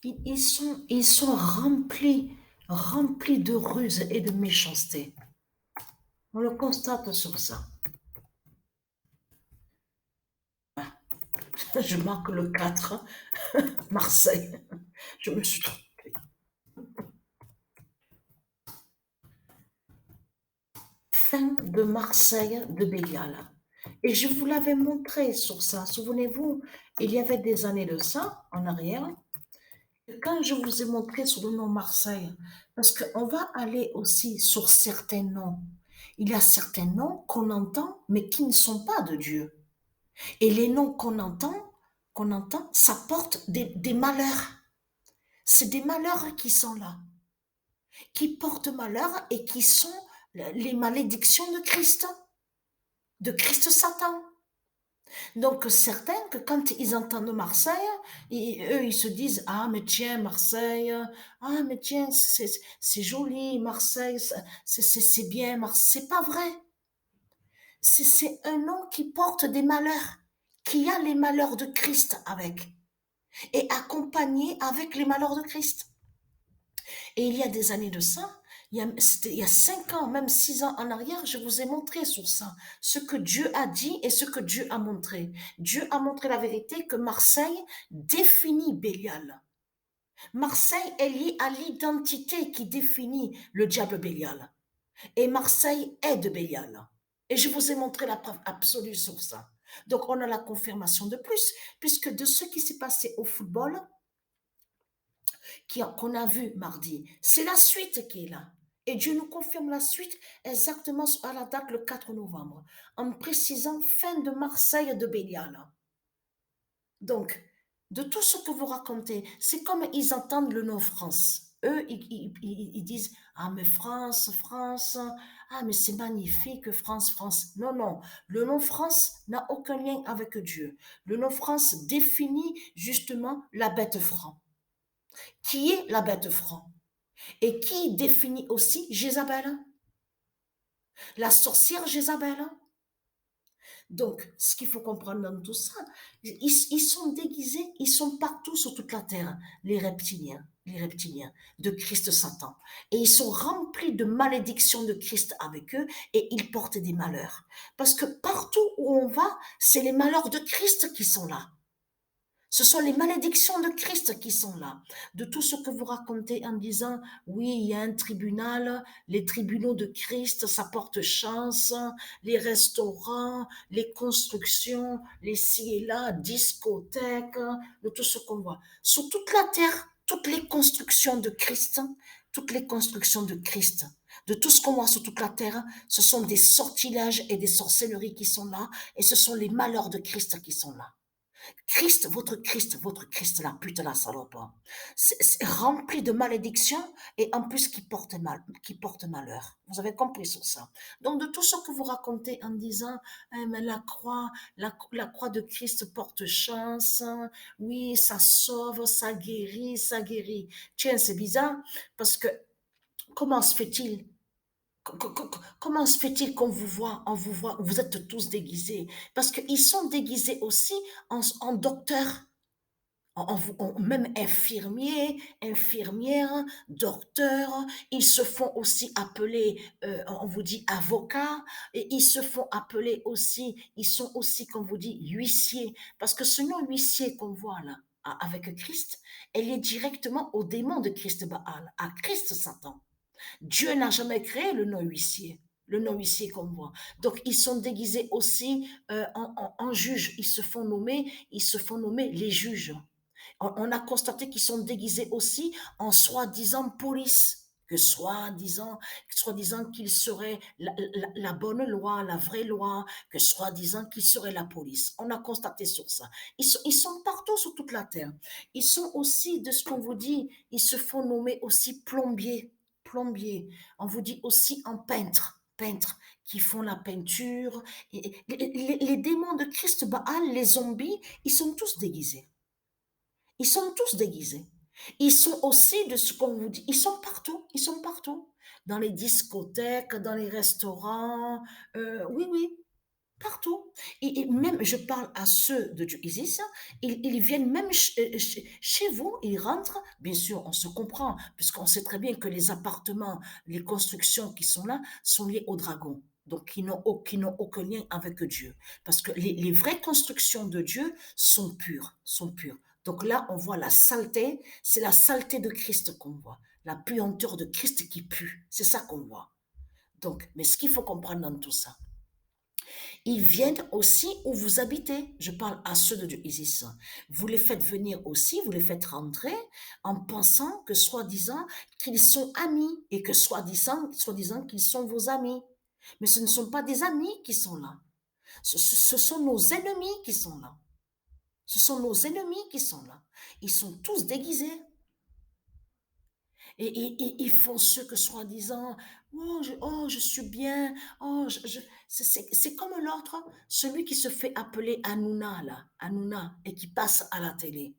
Ils sont remplis de ruses et de méchanceté. On le constate sur ça. Je marque le 4, Marseille. Je me suis trompée. Fin de Marseille de Bélial. Et je vous l'avais montré sur ça. Souvenez-vous, il y avait des années de ça, en arrière, quand je vous ai montré sur le nom Marseille, parce qu'on va aller aussi sur certains noms. Il y a certains noms qu'on entend, mais qui ne sont pas de Dieu. Et les noms qu'on entend, ça porte des malheurs. C'est des malheurs qui sont là, qui portent malheur et qui sont les malédictions de Christ Satan. Donc certains, que quand ils entendent Marseille, eux, ils se disent, ah mais tiens, Marseille, ah mais tiens, c'est joli, Marseille, c'est bien, Marseille. C'est pas vrai. C'est un nom qui porte des malheurs, qui a les malheurs de Christ avec, et accompagné avec les malheurs de Christ. Et il y a des années de ça, il y a 5 ans, même 6 ans en arrière, je vous ai montré sur ça, ce que Dieu a dit et ce que Dieu a montré. Dieu a montré la vérité que Marseille définit Bélial. Marseille est liée à l'identité qui définit le diable Bélial. Et Marseille est de Bélial. Et je vous ai montré la preuve absolue sur ça. Donc on a la confirmation de plus, puisque de ce qui s'est passé au football, qu'on a vu mardi. C'est la suite qui est là. Et Dieu nous confirme la suite exactement à la date le 4 novembre, en précisant fin de Marseille de Bélial. Donc, de tout ce que vous racontez, c'est comme ils entendent le nom France. Eux, ils disent, ah mais France, France, ah mais c'est magnifique, France, France. Non, non, le nom France n'a aucun lien avec Dieu. Le nom France définit justement la bête franc. Qui est la bête franc? Et qui définit aussi Jézabel, la sorcière Jézabel. Donc, ce qu'il faut comprendre dans tout ça, ils sont déguisés, ils sont partout sur toute la terre, les reptiliens de Christ Satan. Et ils sont remplis de malédictions de Christ avec eux et ils portent des malheurs. Parce que partout où on va, c'est les malheurs de Christ qui sont là. Ce sont les malédictions de Christ qui sont là. De tout ce que vous racontez en disant, oui, il y a un tribunal, les tribunaux de Christ, ça porte chance, les restaurants, les constructions, les ci et là, discothèques, de tout ce qu'on voit. Sur toute la terre, toutes les constructions de Christ, toutes les constructions de Christ, de tout ce qu'on voit sur toute la terre, ce sont des sortilèges et des sorcelleries qui sont là, et ce sont les malheurs de Christ qui sont là. Votre Christ, la pute, la salope, hein. C'est rempli de malédictions et en plus qui porte malheur. Vous avez compris sur ça. Donc, de tout ce que vous racontez en disant, eh, mais la croix de Christ porte chance, hein. Oui, ça sauve, ça guérit, ça guérit. Tiens, c'est bizarre parce que comment se fait-il comment se fait-il on vous voit, vous êtes tous déguisés? Parce qu'ils sont déguisés aussi en docteurs, même infirmiers, infirmières, docteurs. Ils se font aussi appeler, on vous dit avocats, et ils se font appeler aussi, ils sont aussi, comme vous dit, huissiers. Parce que ce nom huissier qu'on voit là, avec Christ, elle est directement au démon de Christ Baal, à Christ Satan. Dieu n'a jamais créé le nom huissier comme moi. Donc, ils sont déguisés aussi en juges. Ils se font nommer les juges. On a constaté qu'ils sont déguisés aussi en soi-disant police. Que soi-disant qu'ils seraient la bonne loi, la vraie loi, que soi-disant qu'ils seraient la police. On a constaté sur ça. Ils sont partout sur toute la terre. Ils sont aussi, de ce qu'on vous dit, ils se font nommer aussi plombiers. On vous dit aussi en peintres qui font la peinture. Les démons de Christ Baal, les zombies, ils sont tous déguisés. Ils sont tous déguisés. Ils sont aussi de ce qu'on vous dit. Ils sont partout. Dans les discothèques, dans les restaurants. Oui, oui. Partout. Et même, je parle à ceux de Dieu Isis, ils viennent même chez vous, ils rentrent. Bien sûr, on se comprend, puisqu'on sait très bien que les appartements, les constructions qui sont là sont liées aux dragons. Donc, qui n'ont aucun lien avec Dieu. Parce que les vraies constructions de Dieu sont pures, sont pures. Donc là, on voit la saleté, c'est la saleté de Christ qu'on voit. La puanteur de Christ qui pue. C'est ça qu'on voit. Donc, mais ce qu'il faut comprendre dans tout ça, ils viennent aussi où vous habitez. Je parle à ceux de Dieu Isis. Vous les faites venir aussi, vous les faites rentrer en pensant que soi-disant qu'ils sont amis et que soi-disant qu'ils sont vos amis. Mais ce ne sont pas des amis qui sont là. Ce sont nos ennemis qui sont là. Ce sont nos ennemis qui sont là. Ils sont tous déguisés. Et ils font ce que soi-disant, oh, je suis bien, c'est comme l'autre, celui qui se fait appeler Hanouna, là, Hanouna, et qui passe à la télé.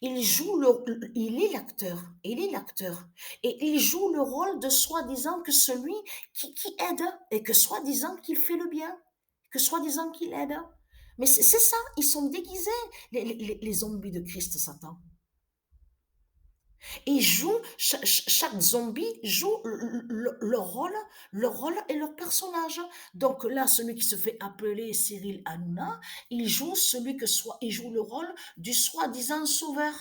Il est l'acteur, et il joue le rôle de soi-disant que celui qui aide, et que soi-disant qu'il fait le bien, que soi-disant qu'il aide. Mais c'est ça, ils sont déguisés, les zombies de Christ, Satan. Et jouent, chaque zombie joue leur rôle et leur personnage. Donc là, celui qui se fait appeler Cyril Hanouna, il joue il joue le rôle du soi-disant sauveur.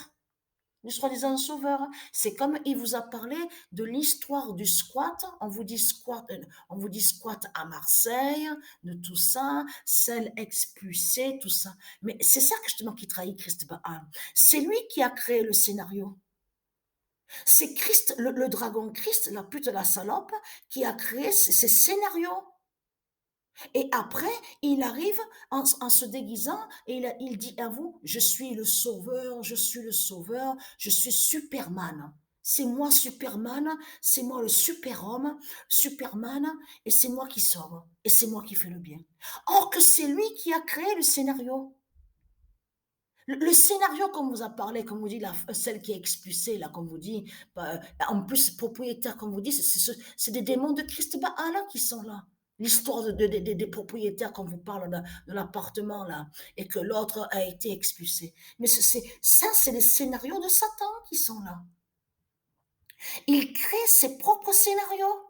Du soi-disant sauveur. C'est comme il vous a parlé de l'histoire du squat. On vous dit squat à Marseille, de tout ça, celle expulsée, tout ça. Mais c'est ça justement qui trahit Christ Baal. C'est lui qui a créé le scénario. C'est Christ, le dragon Christ, la pute, la salope, qui a créé ces scénarios. Et après, il arrive en se déguisant et il dit à vous, je suis le sauveur, je suis le sauveur, je suis Superman. C'est moi Superman, c'est moi le super-homme, Superman, et c'est moi qui sauve, et c'est moi qui fais le bien. Or que c'est lui qui a créé le scénario. Le scénario qu'on vous a parlé, comme vous dit, celle qui est expulsée, là, comme vous dit, en plus, propriétaire, comme vous dit, c'est des démons de Christ Baal qui sont là. L'histoire des propriétaires, quand vous parle de l'appartement, là, et que l'autre a été expulsé. Mais ça, c'est les scénarios de Satan qui sont là. Il crée ses propres scénarios.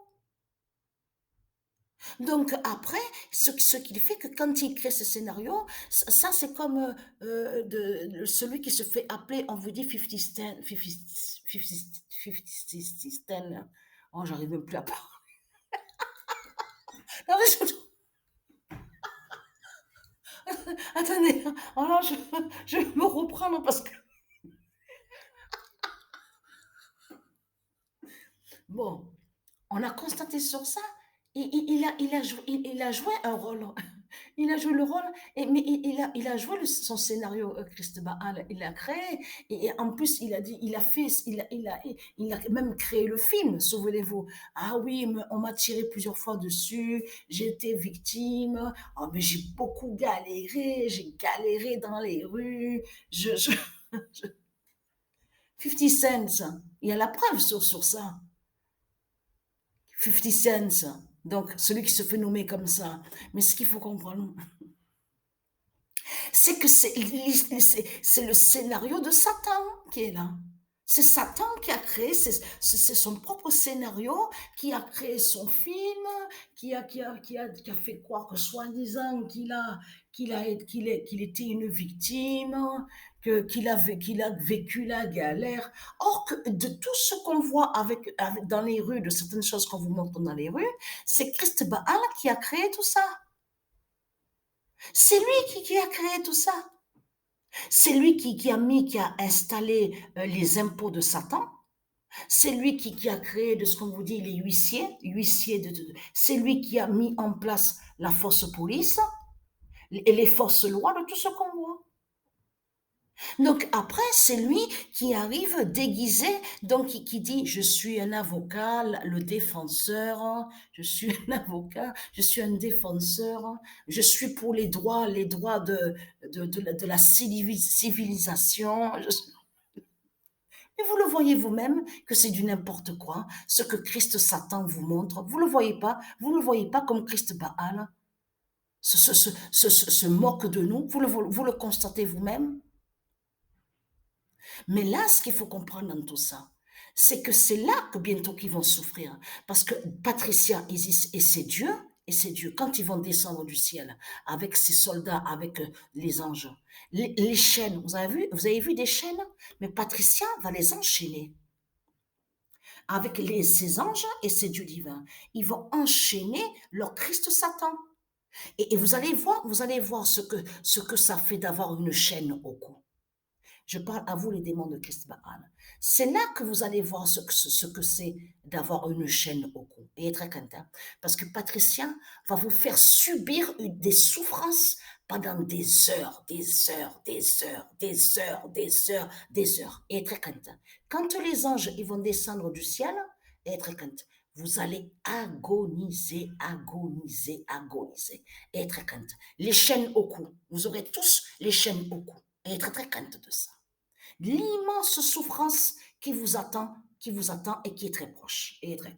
Donc après, ce qui fait que quand il crée ce scénario, ça c'est comme celui qui se fait appeler, on vous dit 50 Cent, 50 Cent. Oh, j'arrive même plus à parler. Non, mais attendez, oh non, je vais me reprendre parce que, bon, on a constaté sur ça, il a joué un rôle. Il a joué le rôle, mais il a joué son scénario, Christ Baal, il l'a créé, et en plus, il a dit, il a même créé le film, souvenez-vous. Ah oui, on m'a tiré plusieurs fois dessus, j'ai été victime, oh, mais j'ai galéré dans les rues, je 50 Cent, il y a la preuve sur ça. 50 Cent, donc celui qui se fait nommer comme ça. Mais ce qu'il faut comprendre, c'est que c'est le scénario de Satan qui est là. C'est Satan qui a créé, c'est son propre scénario, qui a créé son film, qui a fait croire que soi-disant qu'il était une victime, qu'il a vécu la galère. Or, que de tout ce qu'on voit dans les rues, de certaines choses qu'on vous montre dans les rues, c'est Christ Baal qui a créé tout ça. C'est lui qui a créé tout ça. C'est lui qui a installé les impôts de Satan. C'est lui qui a créé, de ce qu'on vous dit, les huissiers c'est lui qui a mis en place la force police et les forces lois de tout ce qu'on voit. Donc après, c'est lui qui arrive déguisé, donc qui dit, je suis un avocat, le défenseur, je suis un avocat, je suis un défenseur, je suis pour les droits de la civilisation. Mais vous le voyez vous-même que c'est du n'importe quoi, ce que Christ Satan vous montre. Vous le voyez pas comme Christ Baal. se moque de nous. Vous le constatez vous-même. Mais là, ce qu'il faut comprendre dans tout ça, c'est que c'est là que bientôt qu'ils vont souffrir. Parce que Patricia Isis et c'est Dieu, quand ils vont descendre du ciel avec ses soldats, avec les anges, les chaînes, vous avez vu des chaînes? Mais Patricia va les enchaîner avec ses anges et ses dieux divins. Ils vont enchaîner leur Christ Satan. Et vous allez voir ce que ça fait d'avoir une chaîne au cou. Je parle à vous, les démons de Christ Baal. C'est là que vous allez voir ce que c'est d'avoir une chaîne au cou. Et très content. Parce que Patricia va vous faire subir des souffrances pendant des heures, des heures, des heures, des heures, des heures, des heures. Et très content. Quand les anges ils vont descendre du ciel, et très content. Vous allez agoniser, agoniser, agoniser. Et très content. Les chaînes au cou. Vous aurez tous les chaînes au cou. Et très très content de ça. L'immense souffrance qui vous attend et qui est très proche et très